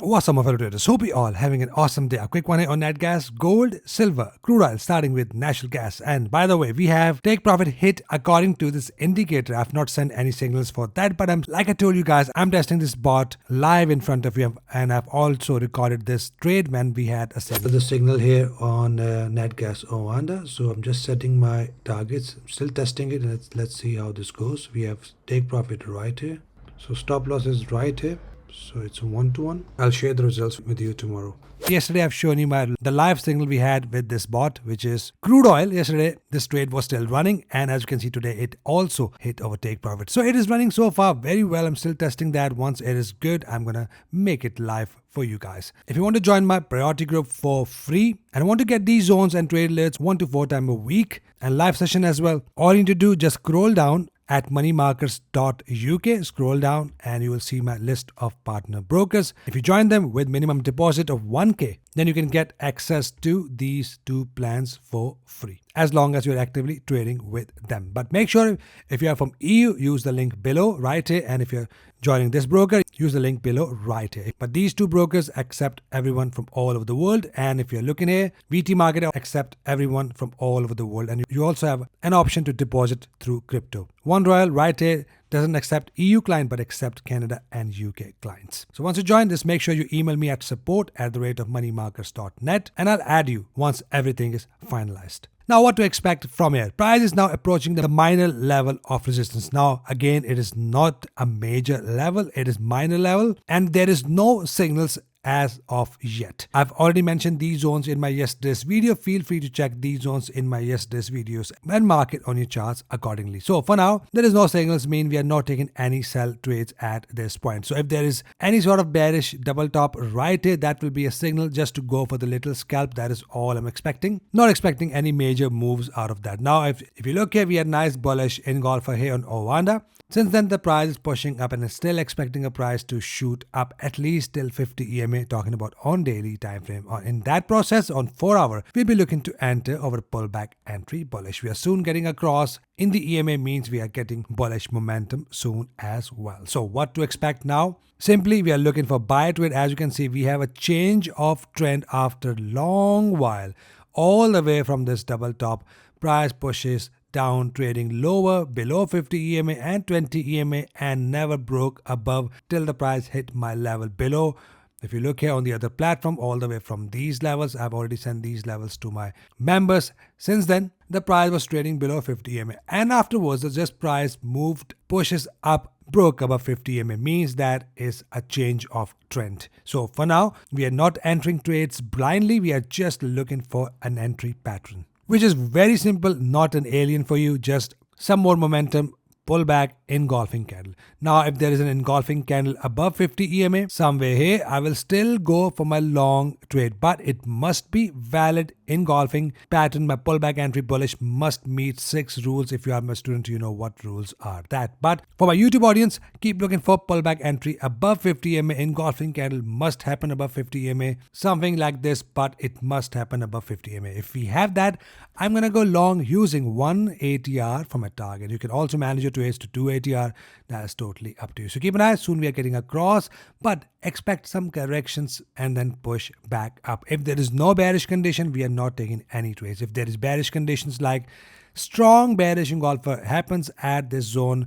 What's up, my fellow traders? Hope you all having an awesome day. A quick one here on nat gas, gold, silver, crude oil, starting with natural gas. And by the way, we have take profit hit according to this indicator. I've not sent any signals for that, but like I told you guys, I'm testing this bot live in front of you, and I've also recorded this trade when we had a signal. The signal here on nat gas under. So I'm just setting my targets. I'm still testing it, and let's see how this goes. We have take profit right here. So stop loss is right here. So it's a 1-to-1. I'll share the results with you tomorrow. Yesterday I've shown you the live signal we had with this bot, which is crude oil. Yesterday this trade was still running, and as you can see today it also hit over take profit. So it is running so far very well. I'm still testing that. Once it is good, I'm gonna make it live for you guys. If you want to join my priority group for free and want to get these zones and trade alerts 1 to 4 times a week and live session as well, all you need to do, just scroll down at moneymarkers.uk, scroll down and you will see my list of partner brokers. If you join them with minimum deposit of 1k, then you can get access to these 2 plans for free, as long as you're actively trading with them. But make sure if you are from EU, use the link below right here, and if you're joining this broker, use the link below right here. But these 2 brokers accept everyone from all over the world, and if you're looking here, VT Market accept everyone from all over the world, and you also have an option to deposit through crypto. One Royal right here doesn't accept EU client but accept Canada and UK clients. So once you join this, make sure you email me at support@moneymarkers.net and I'll add you once everything is finalized. Now what to expect from here? Price is now approaching the minor level of resistance. Now again, it is not a major level, it is minor level, and there is no signals as of yet. I've already mentioned these zones in my yesterday's video. Feel free to check these zones in my yesterday's videos and mark it on your charts accordingly. So for now, there is no signals, mean we are not taking any sell trades at this point. So if there is any sort of bearish double top right here, that will be a signal just to go for the little scalp. That is all I'm expecting. Not expecting any major moves out of that. Now if you look here, we had nice bullish engulfer here on Owanda. Since then, the price is pushing up and is still expecting a price to shoot up at least till 50 EMA, talking about on daily time frame. In that process, on 4 hour, we'll be looking to enter over pullback entry bullish. We are soon getting across in the EMA, means we are getting bullish momentum soon as well. So what to expect now? Simply, we are looking for buy trade. As you can see, we have a change of trend after a long while, all the way from this double top. Price pushes down, trading lower below 50 EMA and 20 EMA, and never broke above till the price hit my level below. If you look here on the other platform, all the way from these levels, I've already sent these levels to my members. Since then, the price was trading below 50 EMA, and afterwards the just price moved, pushes up, broke above 50 EMA, means that is a change of trend. So for now, we are not entering trades blindly, we are just looking for an entry pattern, which is very simple, not an alien for you, just some more momentum, pullback, engulfing candle. Now if there is an engulfing candle above 50 EMA somewhere here, I will still go for my long trade, but it must be valid engulfing pattern. My pullback entry bullish must meet 6 rules. If you are my student, you know what rules are that. But for my YouTube audience, keep looking for pullback entry above 50 EMA. Engulfing candle must happen above 50 EMA, something like this, but it must happen above 50 EMA. If we have that, I'm gonna go long using 1 ATR for my target. You can also manage your trades to 2 ATR. That is totally up to you. So keep an eye. Soon we are getting across, but expect some corrections and then push back up. If there is no bearish condition, we are not taking any trades. If there is bearish conditions like strong bearish engulfer happens at this zone,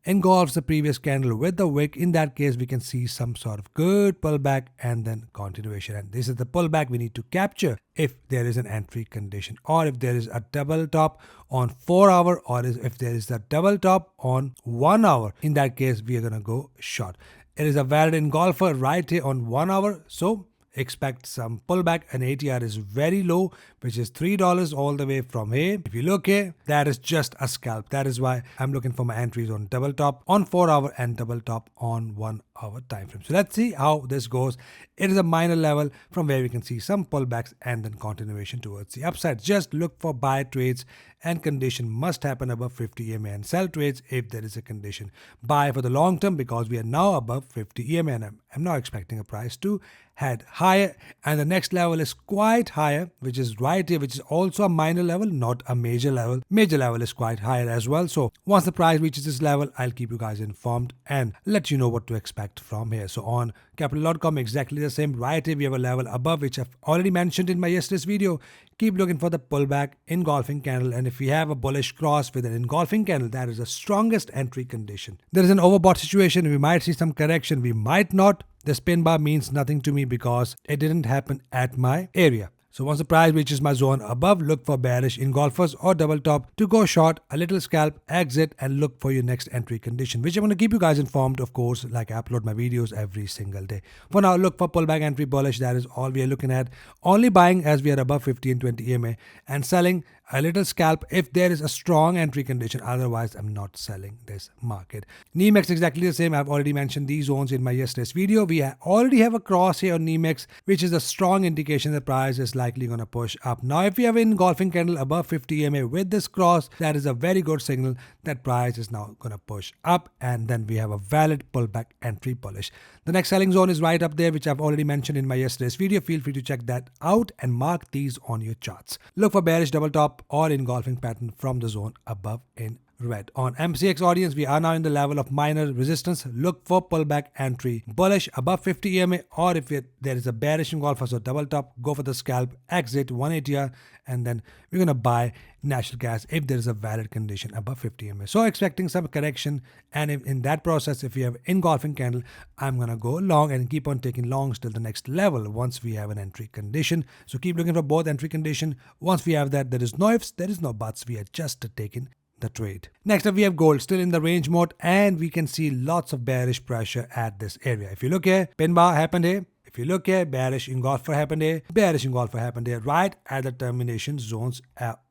engulfs the previous candle with the wick, in that case we can see some sort of good pullback and then continuation, and this is the pullback we need to capture if there is an entry condition, or if there is a double top on 4 hour, or if there is a double top on 1 hour. In that case we are gonna go short. It is a valid engulfer right here on 1 hour, so expect some pullback, and ATR is very low, which is $3 all the way from here. If you look here, that is just a scalp. That is why I'm looking for my entries on double top on 4 hour and double top on 1 hour time frame. So let's see how this goes. It is a minor level from where we can see some pullbacks and then continuation towards the upside. Just look for buy trades, and condition must happen above 50 EMA, and sell trades if there is a condition. Buy for the long term, because we are now above 50 EMA, and I'm now expecting a price to head higher, and the next level is quite higher, which is right here, which is also a minor level, not a major level. Major level is quite higher as well. So once the price reaches this level, I'll keep you guys informed and let you know what to expect expect from here. So on capital.com, exactly the same. Right here we have a level above, which I've already mentioned in my yesterday's video. Keep looking for the pullback engulfing candle, and if we have a bullish cross with an engulfing candle, that is the strongest entry condition. There is an overbought situation. We might see some correction, we might not. The spin bar means nothing to me because it didn't happen at my area. So once the price reaches my zone above, look for bearish engulfers or double top to go short, a little scalp, exit, and look for your next entry condition, which I'm going to keep you guys informed, of course, like I upload my videos every single day. For now, look for pullback entry bullish. That is all we are looking at. Only buying as we are above 50 and 20 EMA, and selling a little scalp if there is a strong entry condition. Otherwise, I'm not selling this market. NEMEX exactly the same. I've already mentioned these zones in my yesterday's video. We already have a cross here on NEMEX, which is a strong indication the price is likely going to push up. Now, if we have an engulfing candle above 50 EMA with this cross, that is a very good signal that price is now going to push up, and then we have a valid pullback entry bullish. The next selling zone is right up there, which I've already mentioned in my yesterday's video. Feel free to check that out and mark these on your charts. Look for bearish double top or engulfing pattern from the zone above in red. On MCX audience, we are now in the level of minor resistance. Look for pullback entry bullish above 50 EMA, or if there is a bearish engulfer or double top, go for the scalp, exit 180R, and then we're going to buy natural gas if there is a valid condition above 50 EMA. So expecting some correction, and if in that process, if we have engulfing candle, I'm going to go long and keep on taking longs till the next level once we have an entry condition. So keep looking for both entry condition. Once we have that, there is no ifs, there is no buts. We are just taking the trade. Next up, we have gold still in the range mode, and we can see lots of bearish pressure at this area. If you look here, pin bar happened here. If you look here, bearish engulfer happened here. Bearish engulfer happened here, right at the termination zones,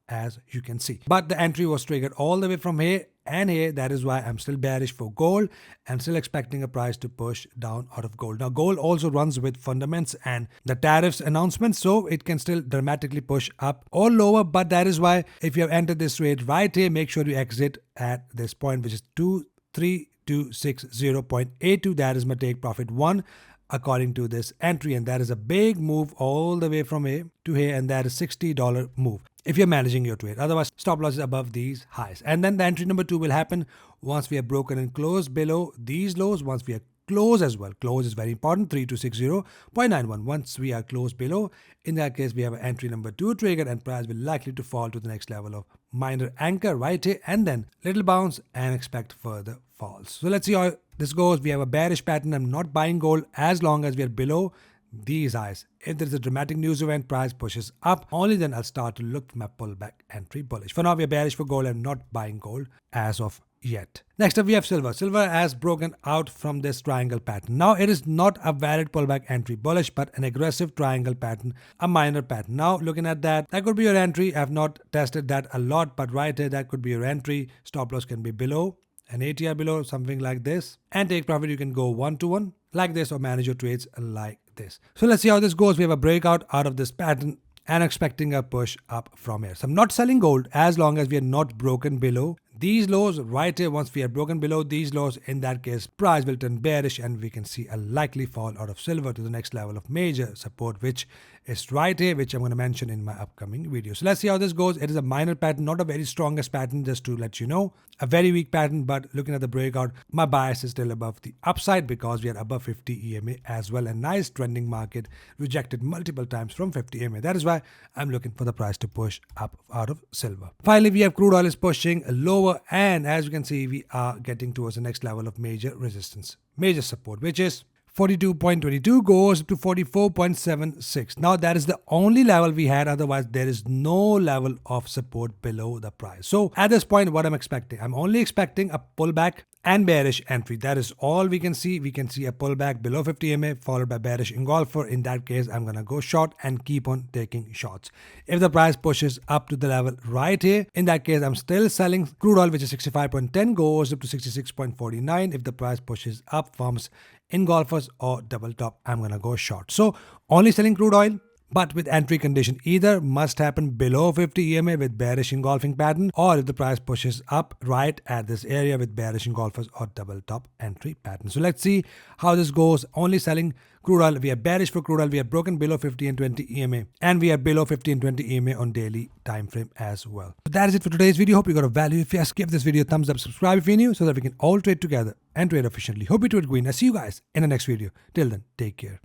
as you can see. But the entry was triggered all the way from here and here. That is why I'm still bearish for gold and still expecting a price to push down out of gold. Now, gold also runs with fundamentals and the tariffs announcement, so it can still dramatically push up or lower. But that is why if you have entered this trade right here, make sure you exit at this point, which is 23260.82. That is my take profit 1 according to this entry, and that is a big move all the way from here to here, and that is $60 move if you're managing your trade. Otherwise, stop loss is above these highs. And then the entry number 2 will happen once we have broken and closed below these lows. Once we are close as well, close is very important, 3260.91. Once we are close below, in that case we have an entry number 2 triggered, and price will likely to fall to the next level of minor anchor right here, and then little bounce and expect further falls. So let's see how this goes. We have a bearish pattern. I'm not buying gold as long as we are below these highs. If there is a dramatic news event, price pushes up, only then I'll start to look for my pullback entry bullish. For now, we are bearish for gold and not buying gold as of yet. Next up, we have silver. Silver has broken out from this triangle pattern. Now, it is not a valid pullback entry bullish, but an aggressive triangle pattern, a minor pattern. Now, looking at that could be your entry. I have not tested that a lot, but right here, that could be your entry. Stop loss can be below, an ATR below, something like this. And take profit, you can go 1-to-1 like this, or manage your trades like this. So let's see how this goes. We have a breakout out of this pattern and expecting a push up from here. So I'm not selling gold as long as we are not broken below these lows right here. Once we are broken below these lows, in that case, price will turn bearish and we can see a likely fall out of silver to the next level of major support, which is right here, which I'm going to mention in my upcoming video. So let's see how this goes. It is a minor pattern, not a very strongest pattern, just to let you know. A very weak pattern, but looking at the breakout, my bias is still above the upside because we are above 50 EMA as well. A nice trending market, rejected multiple times from 50 EMA. That is why I'm looking for the price to push up out of silver. Finally, we have crude oil is pushing lower, and as you can see, we are getting towards the next level of major resistance, major support, which is 42.22 goes to 44.76. Now that is the only level we had. Otherwise, there is no level of support below the price. So at this point, what I'm expecting, I'm only expecting a pullback and bearish entry. That is all we can see. We can see a pullback below 50 EMA followed by bearish engulfer. In that case, I'm going to go short and keep on taking shots. If the price pushes up to the level right here, in that case, I'm still selling crude oil, which is 65.10, goes up to 66.49. If the price pushes up, forms engulfers or double top, I'm going to go short. So only selling crude oil, but with entry condition either must happen below 50 EMA with bearish engulfing pattern, or if the price pushes up right at this area with bearish engulfers or double top entry pattern. So let's see how this goes. Only selling crude oil. We are bearish for crude oil. We have broken below 50 and 20 EMA, and we are below 50 and 20 EMA on daily time frame as well. So that is it for today's video. Hope you got a value. If yes, give this video a thumbs up, subscribe if you're new, so that we can all trade together and trade efficiently. Hope you trade green. I'll see you guys in the next video. Till then, take care.